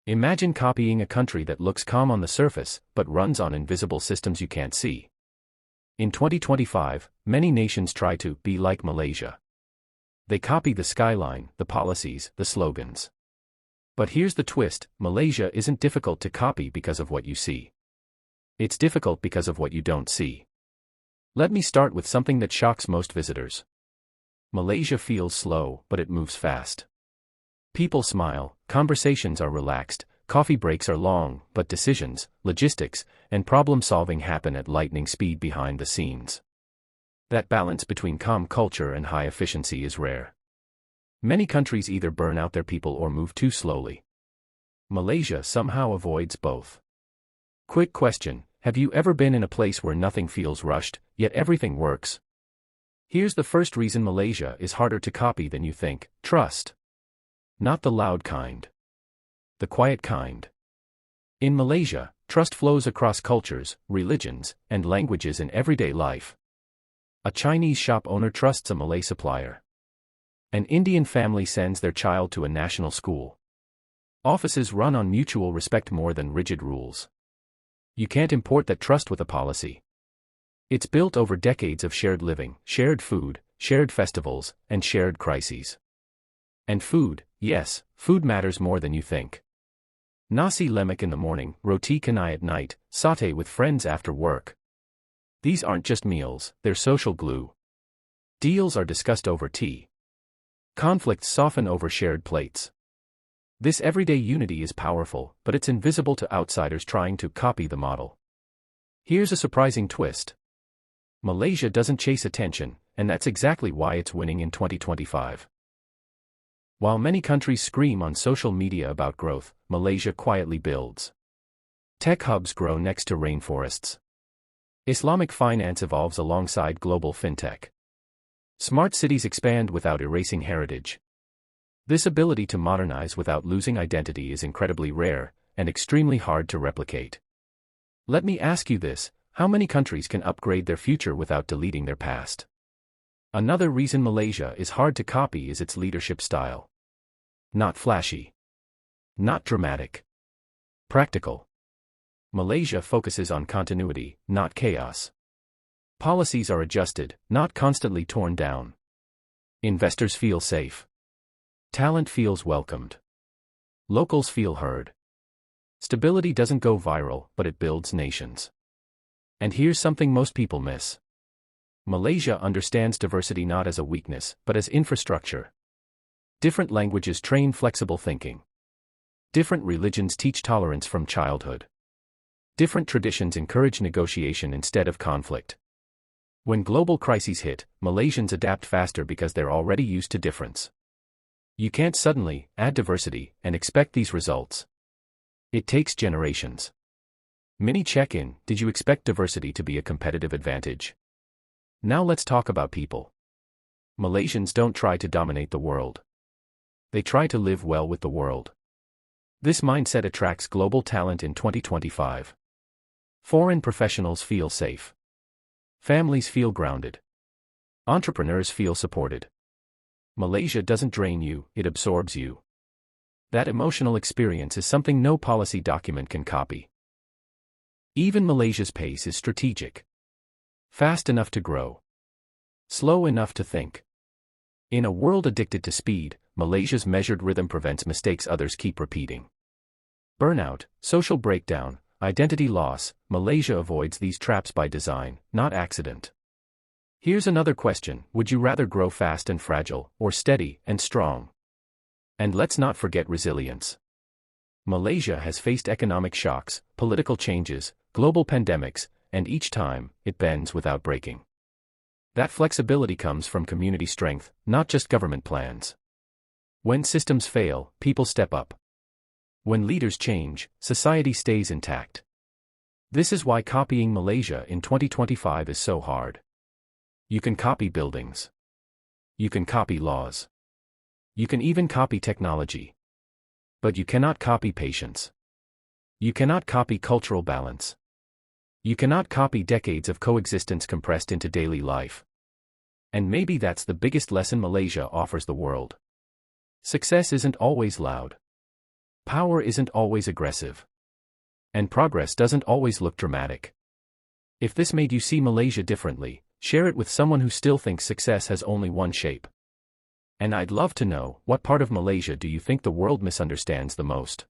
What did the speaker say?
Imagine copying a country that looks calm on the surface, but runs on invisible systems you can't see. In 2025, many nations try to be like Malaysia. They copy the skyline, the policies, the slogans. But here's the twist: Malaysia isn't difficult to copy because of what you see. It's difficult because of what you don't see. Let me start with something that shocks most visitors. Malaysia feels slow, but it moves fast. People smile, conversations are relaxed, coffee breaks are long, but decisions, logistics, and problem-solving happen at lightning speed behind the scenes. That balance between calm culture and high efficiency is rare. Many countries either burn out their people or move too slowly. Malaysia somehow avoids both. Quick question: have you ever been in a place where nothing feels rushed, yet everything works? Here's the first reason Malaysia is harder to copy than you think: trust. Not the loud kind. The quiet kind. In Malaysia, trust flows across cultures, religions, and languages in everyday life. A Chinese shop owner trusts a Malay supplier. An Indian family sends their child to a national school. Offices run on mutual respect more than rigid rules. You can't import that trust with a policy. It's built over decades of shared living, shared food, shared festivals, and shared crises. And food, yes, food matters more than you think. Nasi lemak in the morning, roti canai at night, satay with friends after work. These aren't just meals, they're social glue. Deals are discussed over tea. Conflicts soften over shared plates. This everyday unity is powerful, but it's invisible to outsiders trying to copy the model. Here's a surprising twist. Malaysia doesn't chase attention, and that's exactly why it's winning in 2025. While many countries scream on social media about growth, Malaysia quietly builds. Tech hubs grow next to rainforests. Islamic finance evolves alongside global fintech. Smart cities expand without erasing heritage. This ability to modernize without losing identity is incredibly rare, and extremely hard to replicate. Let me ask you this: how many countries can upgrade their future without deleting their past? Another reason Malaysia is hard to copy is its leadership style. Not flashy. Not dramatic. Practical. Malaysia focuses on continuity, not chaos. Policies are adjusted, not constantly torn down. Investors feel safe. Talent feels welcomed. Locals feel heard. Stability doesn't go viral, but it builds nations. And here's something most people miss. Malaysia understands diversity not as a weakness, but as infrastructure. Different languages train flexible thinking. Different religions teach tolerance from childhood. Different traditions encourage negotiation instead of conflict. When global crises hit, Malaysians adapt faster because they're already used to difference. You can't suddenly add diversity and expect these results. It takes generations. Mini check-in: did you expect diversity to be a competitive advantage? Now let's talk about people. Malaysians don't try to dominate the world. They try to live well with the world. This mindset attracts global talent in 2025. Foreign professionals feel safe. Families feel grounded. Entrepreneurs feel supported. Malaysia doesn't drain you, it absorbs you. That emotional experience is something no policy document can copy. Even Malaysia's pace is strategic. Fast enough to grow. Slow enough to think. In a world addicted to speed, Malaysia's measured rhythm prevents mistakes others keep repeating. Burnout, social breakdown, identity loss: Malaysia avoids these traps by design, not accident. Here's another question: would you rather grow fast and fragile, or steady and strong? And let's not forget resilience. Malaysia has faced economic shocks, political changes, global pandemics, and each time, it bends without breaking. That flexibility comes from community strength, not just government plans. When systems fail, people step up. When leaders change, society stays intact. This is why copying Malaysia in 2025 is so hard. You can copy buildings. You can copy laws. You can even copy technology. But you cannot copy patience. You cannot copy cultural balance. You cannot copy decades of coexistence compressed into daily life. And maybe that's the biggest lesson Malaysia offers the world. Success isn't always loud. Power isn't always aggressive. And progress doesn't always look dramatic. If this made you see Malaysia differently, share it with someone who still thinks success has only one shape. And I'd love to know, what part of Malaysia do you think the world misunderstands the most?